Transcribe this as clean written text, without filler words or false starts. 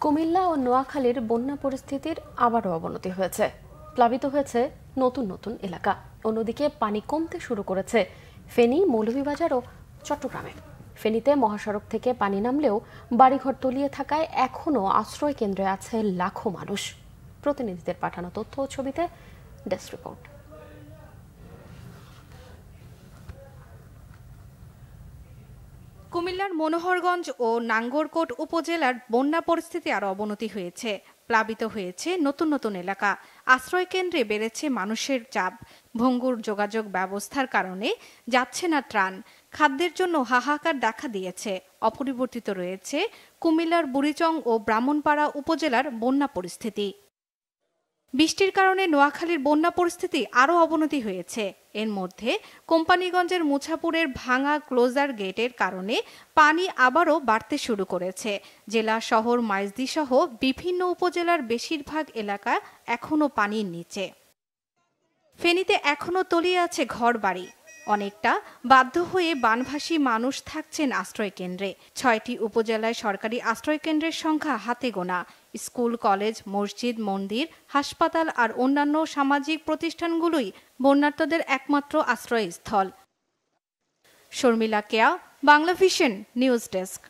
কুমিল্লা ও নোয়াখালীর বন্যা পরিস্থিতির আবারও অবনতি হয়েছে। প্লাবিত হয়েছে নতুন নতুন এলাকা। অন্যদিকে পানি কমতে শুরু করেছে ফেনী, মৌলভীবাজার ও চট্টগ্রামে। ফেনীতে মহাসড়ক থেকে পানি নামলেও বাড়িঘর তলিয়ে থাকায় এখনও আশ্রয় কেন্দ্রে আছে লাখো মানুষ। প্রতিনিধিদের পাঠানো তথ্য ও ছবিতে ডেস্ক রিপোর্ট। কুমিল্লার মনোহরগঞ্জ ও নাঙ্গরকোট উপজেলার বন্যা পরিস্থিতি আরও অবনতি হয়েছে। প্লাবিত হয়েছে নতুন নতুন এলাকা। আশ্রয় কেন্দ্রে বেড়েছে মানুষের চাপ। ভঙ্গুর যোগাযোগ ব্যবস্থার কারণে যাচ্ছে না ত্রাণ। খাদ্যের জন্য হাহাকার দেখা দিয়েছে। অপরিবর্তিত রয়েছে কুমিল্লার বুড়িচং ও ব্রাহ্মণপাড়া উপজেলার বন্যা পরিস্থিতি। বৃষ্টির কারণে নোয়াখালীর বন্যা পরিস্থিতি আরও অবনতি হয়েছে। এর মধ্যে কোম্পানিগঞ্জের মুছাপুরের ভাঙা ক্লোজার গেটের কারণে পানি আবারও বাড়তে শুরু করেছে। জেলা শহর মাইজদি সহ বিভিন্ন উপজেলার বেশিরভাগ এলাকা এখনও পানির নিচে। ফেনীতে এখনও তলিয়ে আছে ঘরবাড়ি। অনেকটা বাধ্য হয়ে বানভাসী মানুষ থাকছেন আশ্রয় কেন্দ্রে। ৬টি উপজেলায় সরকারি আশ্রয় কেন্দ্রের সংখ্যা হাতে গোনা। স্কুল, কলেজ, মসজিদ, মন্দির, হাসপাতাল আর অন্যান্য সামাজিক প্রতিষ্ঠানগুলোই বন্যার্তদের একমাত্র আশ্রয়স্থল। শর্মিলা কেয়া, বাংলাভিশন নিউজ ডেস্ক।